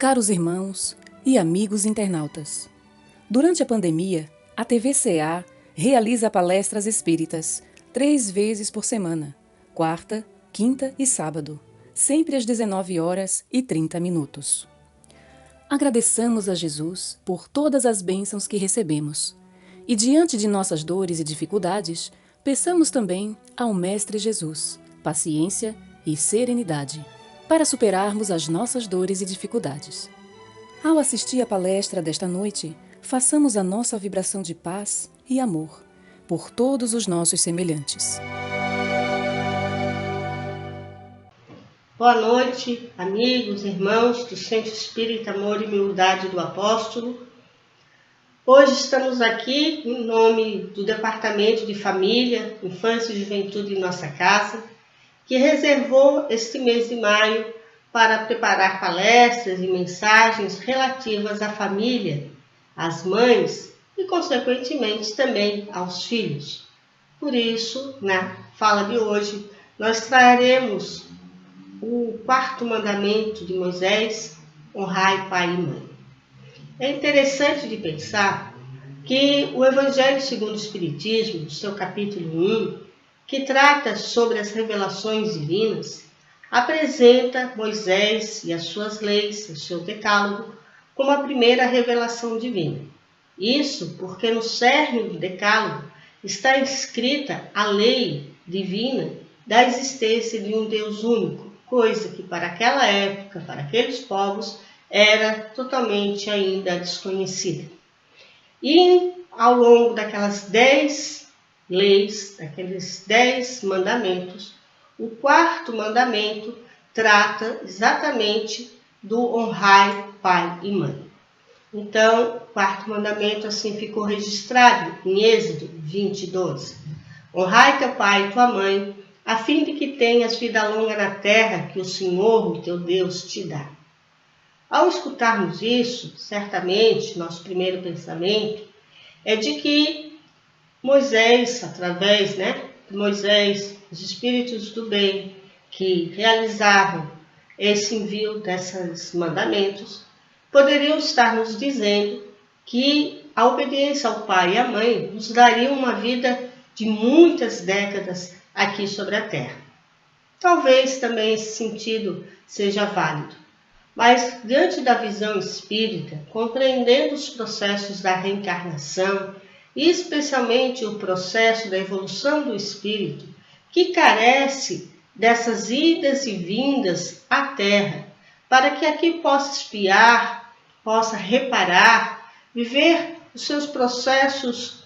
Caros irmãos e amigos internautas, durante a pandemia, a TVCA realiza palestras espíritas 3 vezes por semana, quarta, quinta e sábado, sempre às 19h30. Agradeçamos a Jesus por todas as bênçãos que recebemos. E diante de nossas dores e dificuldades, peçamos também ao Mestre Jesus paciência e serenidade para superarmos as nossas dores e dificuldades. Ao assistir à palestra desta noite, façamos a nossa vibração de paz e amor por todos os nossos semelhantes. Boa noite, amigos, irmãos do Centro Espírita Amor e Humildade do Apóstolo. Hoje estamos aqui em nome do Departamento de Família, Infância e Juventude em nossa casa, que reservou este mês de maio para preparar palestras e mensagens relativas à família, às mães e, consequentemente, também aos filhos. Por isso, na fala de hoje, nós traremos o 4º mandamento de Moisés: honrai pai e mãe. É interessante de pensar que o Evangelho segundo o Espiritismo, seu capítulo 1, que trata sobre as revelações divinas, apresenta Moisés e as suas leis, o seu decálogo, como a primeira revelação divina. Isso porque no cerne do decálogo está escrita a lei divina da existência de um Deus único, coisa que para aquela época, para aqueles povos, era totalmente ainda desconhecida. E ao longo daquelas 10 leis, daqueles 10 mandamentos, o 4º mandamento trata exatamente do honrai pai e mãe. Então, o 4º mandamento assim ficou registrado em Êxodo 20:12. Honrai teu pai e tua mãe, a fim de que tenhas vida longa na terra que o Senhor, o teu Deus, te dá. Ao escutarmos isso, certamente, nosso primeiro pensamento é de que Moisés, através de Moisés, os espíritos do bem que realizavam esse envio desses mandamentos, poderiam estar nos dizendo que a obediência ao pai e à mãe nos daria uma vida de muitas décadas aqui sobre a Terra. Talvez também esse sentido seja válido, mas diante da visão espírita, compreendendo os processos da reencarnação e especialmente o processo da evolução do espírito, que carece dessas idas e vindas à Terra, para que aqui possa espiar, possa reparar, viver os seus processos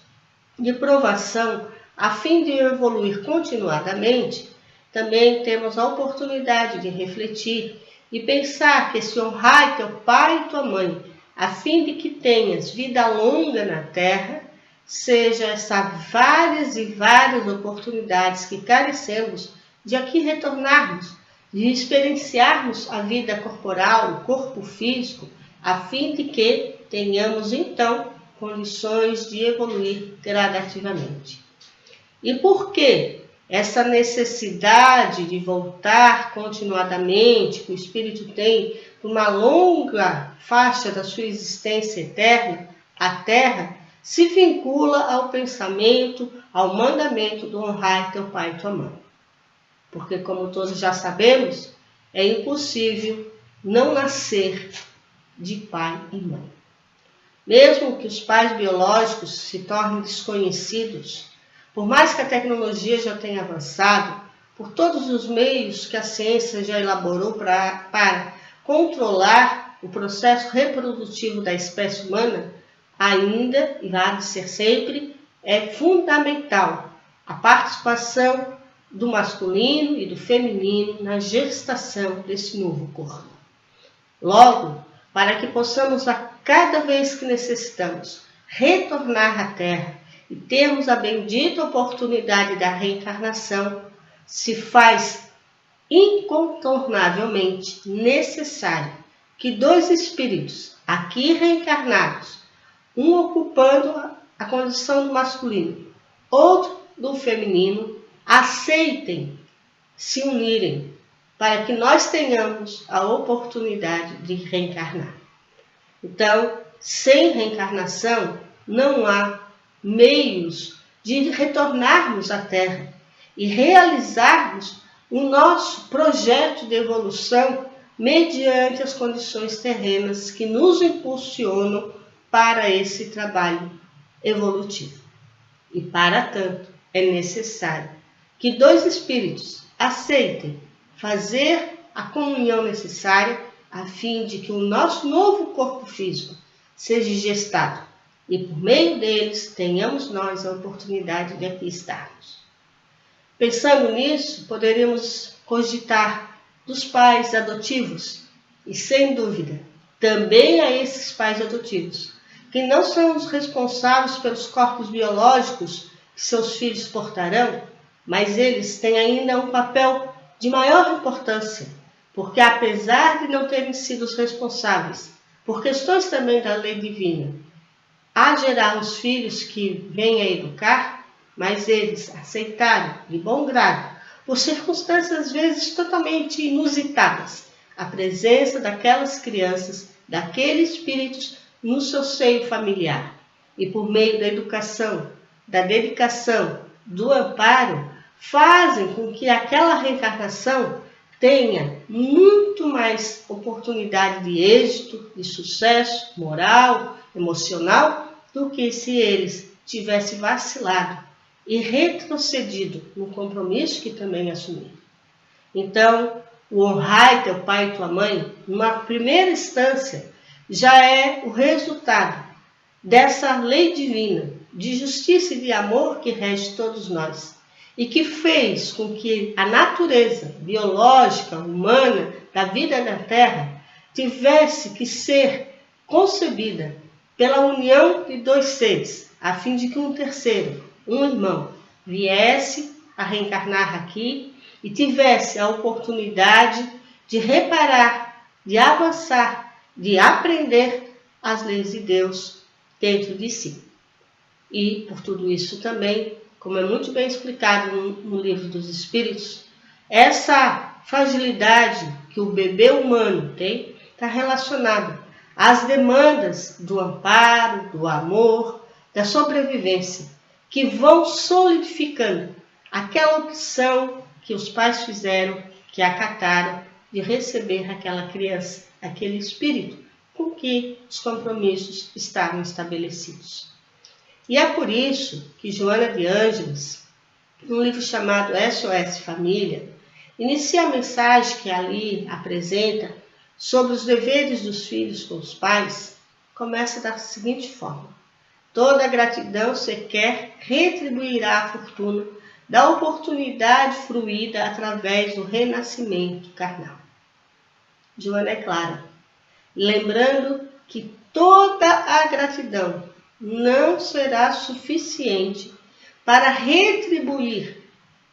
de provação, a fim de evoluir continuadamente, também temos a oportunidade de refletir e pensar que se honrar teu pai e tua mãe, a fim de que tenhas vida longa na terra, seja essas várias e várias oportunidades que carecemos de aqui retornarmos, de experienciarmos a vida corporal, o corpo físico, a fim de que tenhamos então condições de evoluir gradativamente. E por que essa necessidade de voltar continuadamente que o espírito tem por uma longa faixa da sua existência eterna, a terra, se vincula ao pensamento, ao mandamento do honrar teu pai e tua mãe? Porque, como todos já sabemos, é impossível não nascer de pai e mãe. Mesmo que os pais biológicos se tornem desconhecidos, por mais que a tecnologia já tenha avançado, por todos os meios que a ciência já elaborou para controlar o processo reprodutivo da espécie humana, ainda, e há de ser sempre, é fundamental a participação do masculino e do feminino na gestação desse novo corpo. Logo, para que possamos, a cada vez que necessitamos, retornar à Terra e termos a bendita oportunidade da reencarnação, se faz incontornavelmente necessário que 2 espíritos aqui reencarnados, um ocupando a condição do masculino, outro do feminino, aceitem se unirem para que nós tenhamos a oportunidade de reencarnar. Então, sem reencarnação, não há meios de retornarmos à Terra e realizarmos o nosso projeto de evolução mediante as condições terrenas que nos impulsionam para esse trabalho evolutivo. E, para tanto, é necessário que dois espíritos aceitem fazer a comunhão necessária a fim de que o nosso novo corpo físico seja gestado e, por meio deles, tenhamos nós a oportunidade de aqui estarmos. Pensando nisso, poderíamos cogitar dos pais adotivos e, sem dúvida, também a esses pais adotivos, que não são os responsáveis pelos corpos biológicos que seus filhos portarão, mas eles têm ainda um papel de maior importância, porque apesar de não terem sido os responsáveis, por questões também da lei divina, a gerar os filhos que vêm a educar, mas eles aceitaram de bom grado, por circunstâncias às vezes totalmente inusitadas, a presença daquelas crianças, daqueles espíritos no seu seio familiar. E por meio da educação, da dedicação, do amparo, fazem com que aquela reencarnação tenha muito mais oportunidade de êxito, de sucesso moral, emocional, do que se eles tivessem vacilado e retrocedido no compromisso que também assumiram. Então, o honrar teu pai e tua mãe, numa primeira instância, já é o resultado dessa lei divina de justiça e de amor que rege todos nós e que fez com que a natureza biológica, humana, da vida na Terra tivesse que ser concebida pela união de dois seres, a fim de que um terceiro, um irmão, viesse a reencarnar aqui e tivesse a oportunidade de reparar, de avançar, de aprender as leis de Deus dentro de si. E, por tudo isso também, como é muito bem explicado no Livro dos Espíritos, essa fragilidade que o bebê humano tem está relacionada às demandas do amparo, do amor, da sobrevivência, que vão solidificando aquela opção que os pais fizeram, que acataram de receber aquela criança, aquele espírito, com que os compromissos estavam estabelecidos. E é por isso que Joana de Ângeles, num livro chamado SOS Família, inicia a mensagem que ali apresenta sobre os deveres dos filhos com os pais, começa da seguinte forma: toda gratidão sequer retribuirá a fortuna da oportunidade fruída através do renascimento carnal. Joana é clara, lembrando que toda a gratidão não será suficiente para retribuir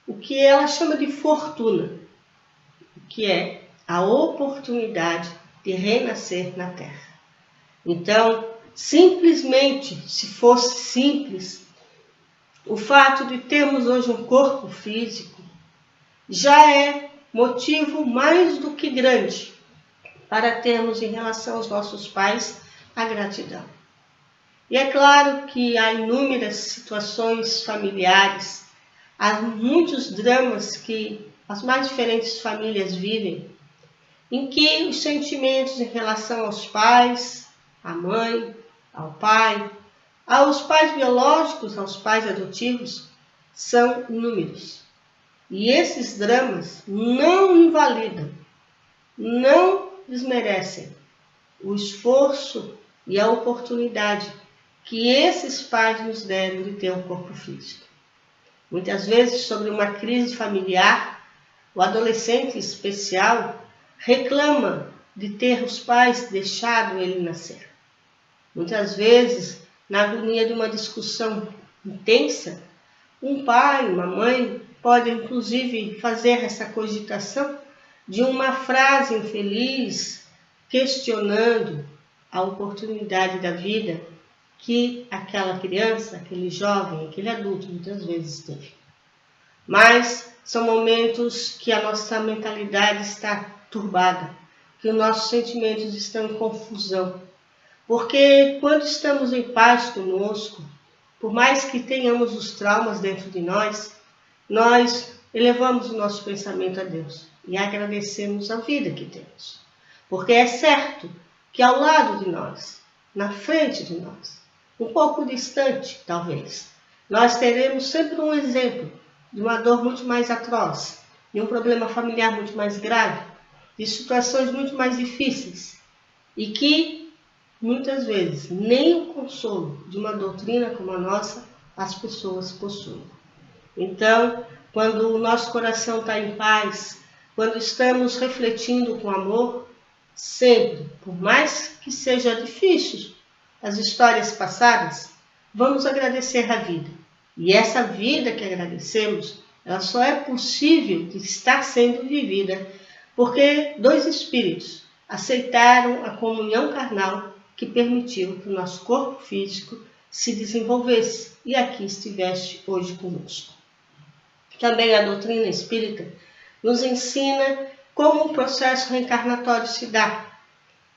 o que ela chama de fortuna, que é a oportunidade de renascer na Terra. Então, simplesmente, se fosse simples, o fato de termos hoje um corpo físico já é motivo mais do que grande para termos em relação aos nossos pais a gratidão. E é claro que há inúmeras situações familiares, há muitos dramas que as mais diferentes famílias vivem, em que os sentimentos em relação aos pais, à mãe, ao pai, aos pais biológicos, aos pais adotivos, são inúmeros. E esses dramas não invalidam, não desmerecem o esforço e a oportunidade que esses pais nos deram de ter um corpo físico. Muitas vezes, sobre uma crise familiar, o adolescente especial reclama de ter os pais deixado ele nascer. Muitas vezes, na agonia de uma discussão intensa, um pai, uma mãe, pode inclusive fazer essa cogitação de uma frase infeliz, questionando a oportunidade da vida que aquela criança, aquele jovem, aquele adulto muitas vezes teve. mas são momentos que a nossa mentalidade está turbada, que os nossos sentimentos estão em confusão. Porque quando estamos em paz conosco, por mais que tenhamos os traumas dentro de nós elevamos o nosso pensamento a Deus e agradecemos a vida que temos. Porque é certo que ao lado de nós, na frente de nós, um pouco distante talvez, nós teremos sempre um exemplo de uma dor muito mais atroz, de um problema familiar muito mais grave, de situações muito mais difíceis e que muitas vezes nem o consolo de uma doutrina como a nossa as pessoas possuem. Então, quando o nosso coração está em paz, quando estamos refletindo com amor, sempre, por mais que seja difícil as histórias passadas, vamos agradecer a vida. E essa vida que agradecemos, ela só é possível de estar sendo vivida porque dois espíritos aceitaram a comunhão carnal que permitiu que o nosso corpo físico se desenvolvesse e aqui estivesse hoje conosco. Também a doutrina espírita nos ensina como o processo reencarnatório se dá.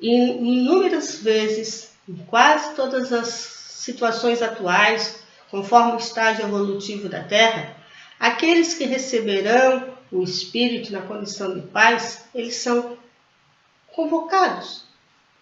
E inúmeras vezes, em quase todas as situações atuais, conforme o estágio evolutivo da Terra, aqueles que receberão o espírito na condição de paz, eles são convocados.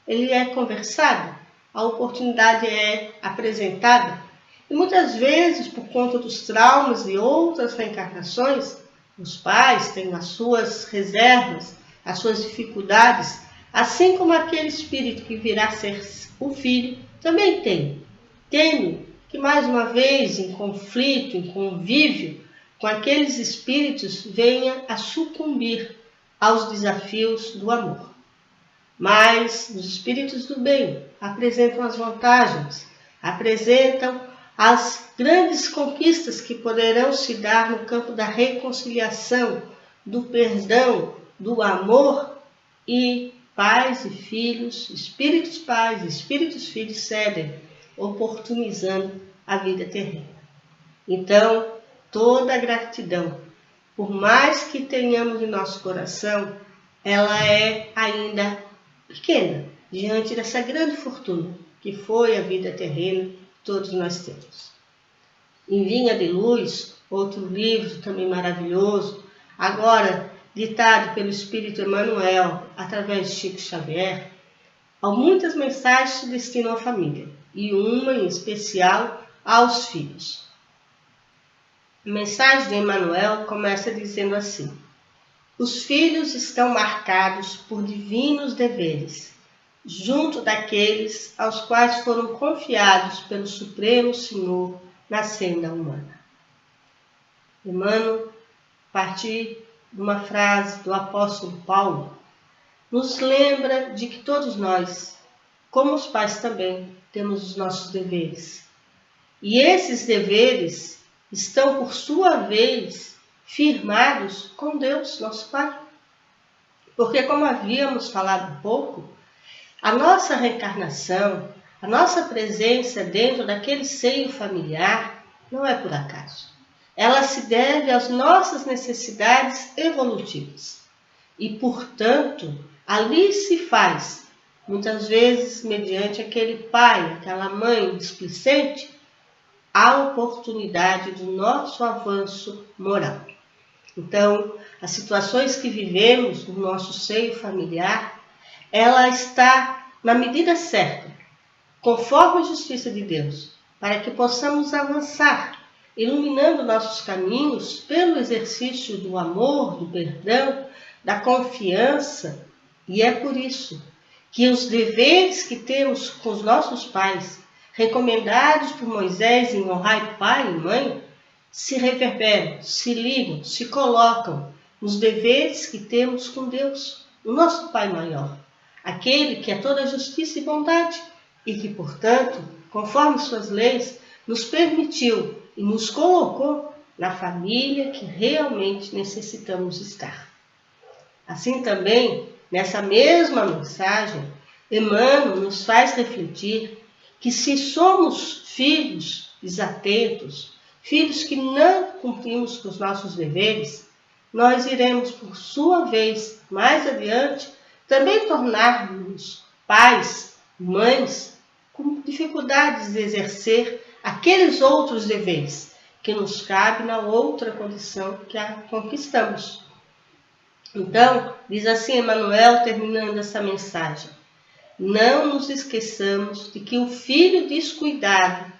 Ele é conversado, a oportunidade é apresentada. E muitas vezes, por conta dos traumas e outras reencarnações, os pais têm as suas reservas, as suas dificuldades, assim como aquele espírito que virá ser o filho também tem. Teme que mais uma vez, em conflito, em convívio com aqueles espíritos, venha a sucumbir aos desafios do amor. Mas os espíritos do bem apresentam as vantagens, apresentam as grandes conquistas que poderão se dar no campo da reconciliação, do perdão, do amor, e pais e filhos, espíritos pais e espíritos filhos cedem, oportunizando a vida terrena. Então, toda a gratidão, por mais que tenhamos em nosso coração, ela é ainda pequena diante dessa grande fortuna que foi a vida terrena que todos nós temos. Em Vinha de Luz, outro livro também maravilhoso, agora ditado pelo Espírito Emmanuel através de Chico Xavier, há muitas mensagens que se destinam à família e uma em especial aos filhos. A mensagem de Emmanuel começa dizendo assim: os filhos estão marcados por divinos deveres, junto daqueles aos quais foram confiados pelo Supremo Senhor na senda humana. Emmanuel, a partir de uma frase do apóstolo Paulo, nos lembra de que todos nós, como os pais também, temos os nossos deveres. E esses deveres estão, por sua vez, firmados com Deus, nosso Pai. Porque, como havíamos falado um pouco, a nossa reencarnação, a nossa presença dentro daquele seio familiar não é por acaso. Ela se deve às nossas necessidades evolutivas. E, portanto, ali se faz, muitas vezes mediante aquele pai, aquela mãe displicente, a oportunidade do nosso avanço moral. Então, as situações que vivemos no nosso seio familiar, ela está na medida certa, conforme a justiça de Deus, para que possamos avançar, iluminando nossos caminhos pelo exercício do amor, do perdão, da confiança. E é por isso que os deveres que temos com os nossos pais, recomendados por Moisés em honrar pai e mãe, se reverberam, se ligam, se colocam nos deveres que temos com Deus, o nosso Pai maior, aquele que é toda justiça e bondade e que, portanto, conforme suas leis, nos permitiu e nos colocou na família que realmente necessitamos estar. Assim também, nessa mesma mensagem, Emmanuel nos faz refletir que se somos filhos desatentos, filhos que não cumprimos com os nossos deveres, nós iremos, por sua vez, mais adiante, também tornar-nos pais, mães, com dificuldades de exercer aqueles outros deveres que nos cabe na outra condição que a conquistamos. Então, diz assim Emmanuel, terminando essa mensagem: não nos esqueçamos de que o filho descuidado,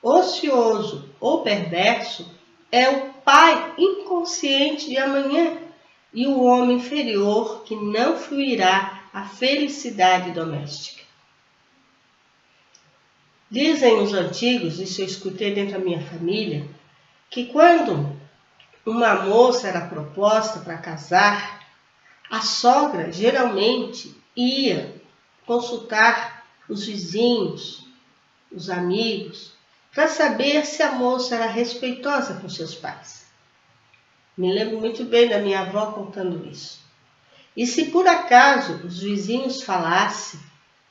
ocioso ou perverso é o pai inconsciente de amanhã e o homem inferior que não fruirá a felicidade doméstica. Dizem os antigos, isso eu escutei dentro da minha família, que quando uma moça era proposta para casar, a sogra geralmente ia consultar os vizinhos, os amigos, para saber se a moça era respeitosa com seus pais. Me lembro muito bem da minha avó contando isso. E se por acaso os vizinhos falassem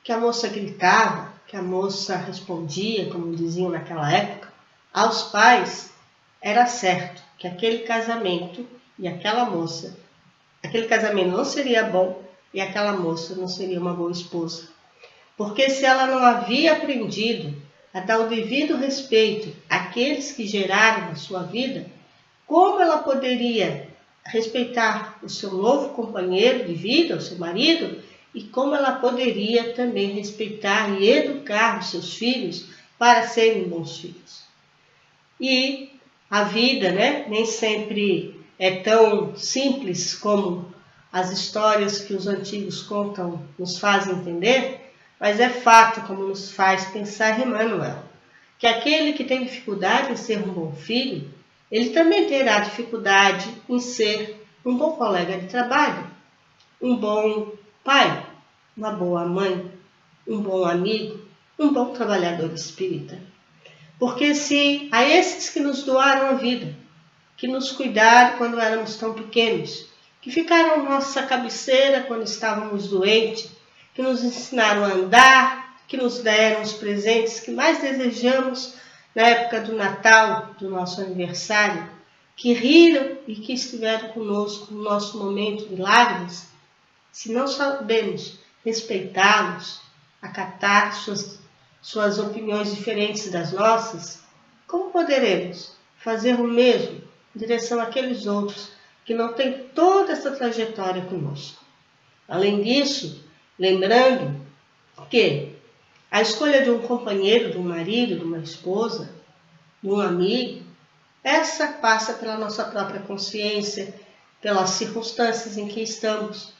que a moça gritava, que a moça respondia, como diziam naquela época, aos pais, era certo que aquele casamento e aquela moça, aquele casamento não seria bom e aquela moça não seria uma boa esposa. Porque se ela não havia aprendido a dar o devido respeito àqueles que geraram a sua vida, como ela poderia respeitar o seu novo companheiro de vida, o seu marido, e como ela poderia também respeitar e educar os seus filhos para serem bons filhos. E a vida, nem sempre é tão simples como as histórias que os antigos contam nos fazem entender, mas é fato, como nos faz pensar Emmanuel, que aquele que tem dificuldade em ser um bom filho, ele também terá dificuldade em ser um bom colega de trabalho, um bom pai, uma boa mãe, um bom amigo, um bom trabalhador espírita. Porque se a esses que nos doaram a vida, que nos cuidaram quando éramos tão pequenos, que ficaram à nossa cabeceira quando estávamos doentes, que nos ensinaram a andar, que nos deram os presentes que mais desejamos na época do Natal, do nosso aniversário, que riram e que estiveram conosco no nosso momento de lágrimas, se não sabemos respeitá-los, acatar suas opiniões diferentes das nossas, como poderemos fazer o mesmo em direção àqueles outros que não têm toda essa trajetória conosco? Além disso, lembrando que a escolha de um companheiro, de um marido, de uma esposa, de um amigo, essa passa pela nossa própria consciência, pelas circunstâncias em que estamos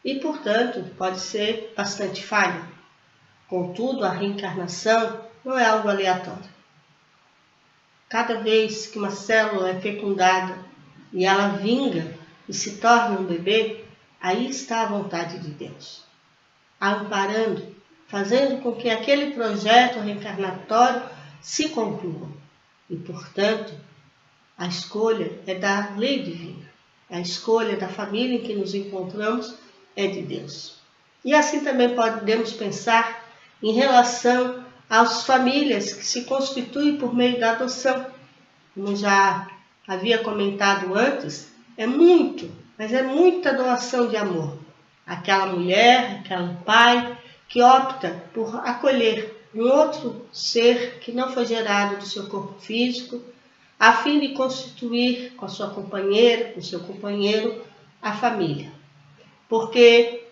e, portanto, pode ser bastante falha. Contudo, a reencarnação não é algo aleatório. Cada vez que uma célula é fecundada e ela vinga e se torna um bebê, aí está a vontade de Deus, amparando, fazendo com que aquele projeto reencarnatório se conclua. E, portanto, a escolha é da lei divina. A escolha da família em que nos encontramos é de Deus. E assim também podemos pensar em relação às famílias que se constituem por meio da adoção. Como já havia comentado antes, mas é muita doação de amor. Aquela mulher, aquele pai que opta por acolher um outro ser que não foi gerado do seu corpo físico, a fim de constituir com a sua companheira, com o seu companheiro, a família. Porque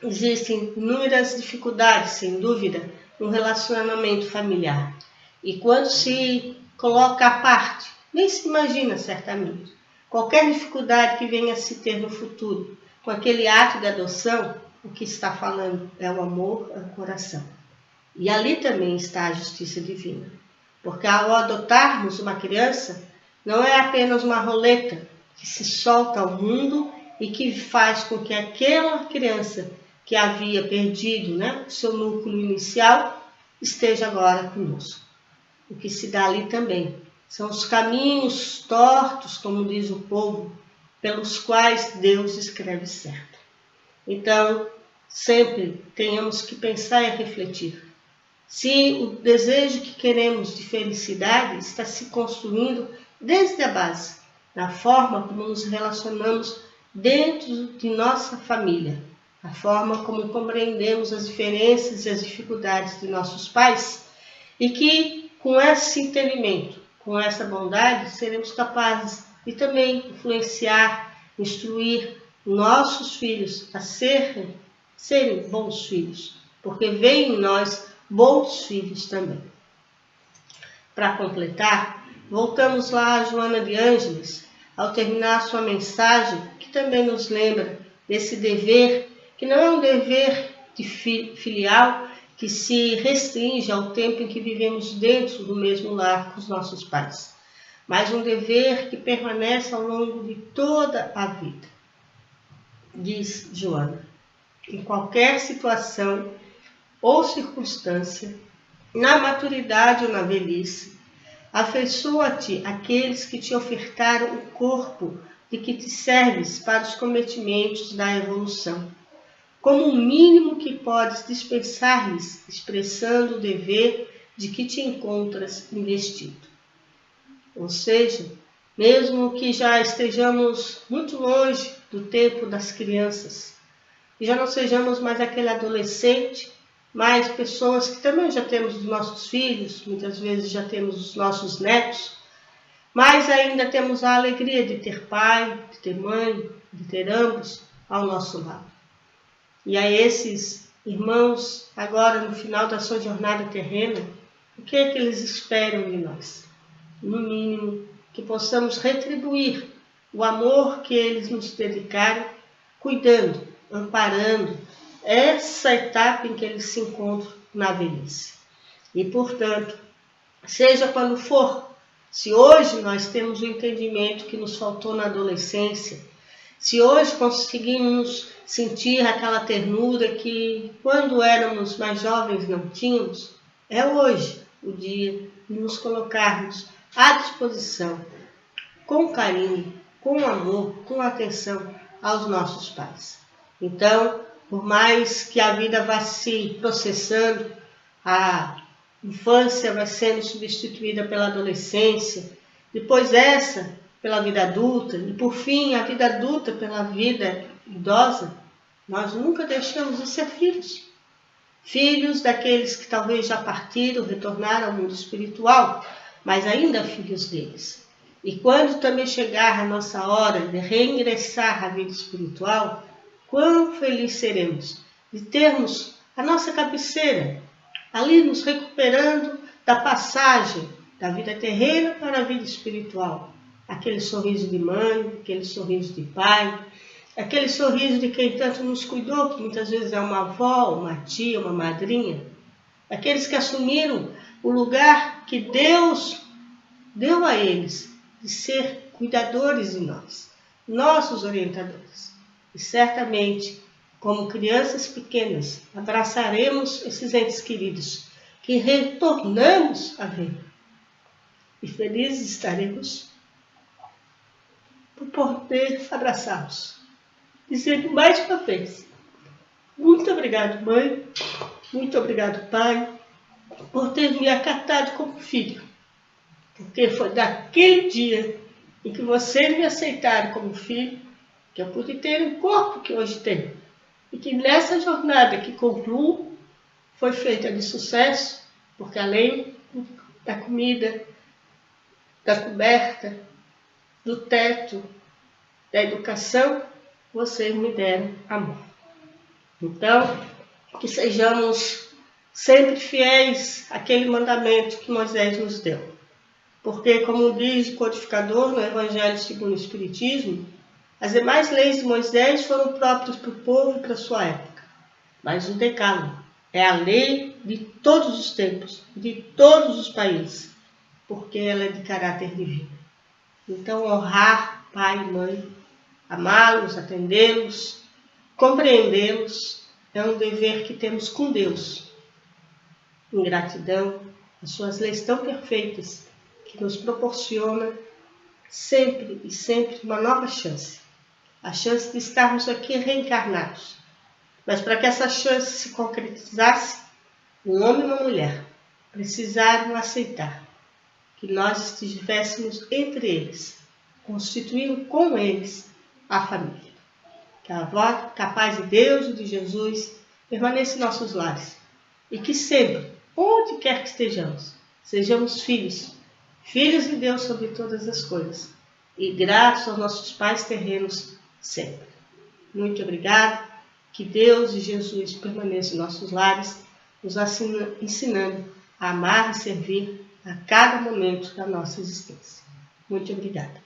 existem inúmeras dificuldades, sem dúvida, no relacionamento familiar. E quando se coloca à parte, nem se imagina certamente, qualquer dificuldade que venha a se ter no futuro, com aquele ato de adoção, o que está falando é o amor ao coração. E ali também está a justiça divina. Porque ao adotarmos uma criança, não é apenas uma roleta que se solta ao mundo e que faz com que aquela criança que havia perdido o seu núcleo inicial esteja agora conosco. O que se dá ali também são os caminhos tortos, como diz o povo, pelos quais Deus escreve certo. Então, sempre tenhamos que pensar e refletir. se o desejo que queremos de felicidade está se construindo desde a base, na forma como nos relacionamos dentro de nossa família, a forma como compreendemos as diferenças e as dificuldades de nossos pais, e que com esse entendimento, com essa bondade, seremos capazes de também influenciar, instruir nossos filhos a serem bons filhos, porque veem em nós bons filhos também. Para completar, voltamos lá a Joana de Ângeles, ao terminar sua mensagem, que também nos lembra desse dever, que não é um dever de filial que se restringe ao tempo em que vivemos dentro do mesmo lar com os nossos pais, mas um dever que permanece ao longo de toda a vida. Diz Joana, em qualquer situação ou circunstância, na maturidade ou na velhice, afeiçoa-te aqueles que te ofertaram o corpo de que te serves para os cometimentos da evolução, como o mínimo que podes dispensar-lhes, expressando o dever de que te encontras investido. Ou seja, mesmo que já estejamos muito longe do tempo das crianças, e já não sejamos mais aquele adolescente, mas pessoas que também já temos os nossos filhos, muitas vezes já temos os nossos netos, mas ainda temos a alegria de ter pai, de ter mãe, de ter ambos ao nosso lado. E a esses irmãos, agora no final da sua jornada terrena, o que é que eles esperam de nós? No mínimo, que possamos retribuir o amor que eles nos dedicaram, cuidando, amparando essa etapa em que eles se encontram na velhice. E, portanto, seja quando for, se hoje nós temos o entendimento que nos faltou na adolescência, se hoje conseguimos sentir aquela ternura que quando éramos mais jovens não tínhamos, é hoje o dia de nos colocarmos à disposição, com carinho, com amor, com atenção aos nossos pais. Então, por mais que a vida vá se processando, a infância vai sendo substituída pela adolescência, depois essa pela vida adulta e por fim a vida adulta pela vida idosa, nós nunca deixamos de ser filhos. Filhos daqueles que talvez já partiram, retornaram ao mundo espiritual, mas ainda filhos deles. E quando também chegar a nossa hora de reingressar à vida espiritual, quão felizes seremos de termos a nossa cabeceira ali nos recuperando da passagem da vida terrena para a vida espiritual. Aquele sorriso de mãe, aquele sorriso de pai, aquele sorriso de quem tanto nos cuidou, que muitas vezes é uma avó, uma tia, uma madrinha. Aqueles que assumiram o lugar que Deus deu a eles de ser cuidadores de nós, nossos orientadores. E certamente, como crianças pequenas, abraçaremos esses entes queridos que retornamos a ver. E felizes estaremos por poder abraçá-los. Dizendo mais uma vez, muito obrigado, mãe, muito obrigado, pai, por ter me acatado como filho. Porque foi daquele dia em que vocês me aceitaram como filho que eu pude ter o corpo que hoje tenho. E que nessa jornada que concluo foi feita de sucesso, porque além da comida, da coberta, do teto, da educação, vocês me deram amor. Então, que sejamos sempre fiéis àquele mandamento que Moisés nos deu. Porque, como diz o codificador no Evangelho segundo o Espiritismo, as demais leis de Moisés foram próprias para o povo e para a sua época. Mas o Decálogo é a lei de todos os tempos, de todos os países, porque ela é de caráter divino. Então, honrar pai e mãe, amá-los, atendê-los, compreendê-los, é um dever que temos com Deus. Em gratidão às suas leis tão perfeitas, que nos proporciona sempre e sempre uma nova chance. A chance de estarmos aqui reencarnados. Mas para que essa chance se concretizasse, um homem e uma mulher, precisaram aceitar que nós estivéssemos entre eles, constituindo com eles a família. Que a paz de Deus e de Jesus permaneça em nossos lares e que sempre, onde quer que estejamos, sejamos filhos de Deus sobre todas as coisas e gratos aos nossos pais terrenos sempre. Muito obrigado, que Deus e Jesus permaneçam em nossos lares, nos ensinando a amar e servir a cada momento da nossa existência. Muito obrigada.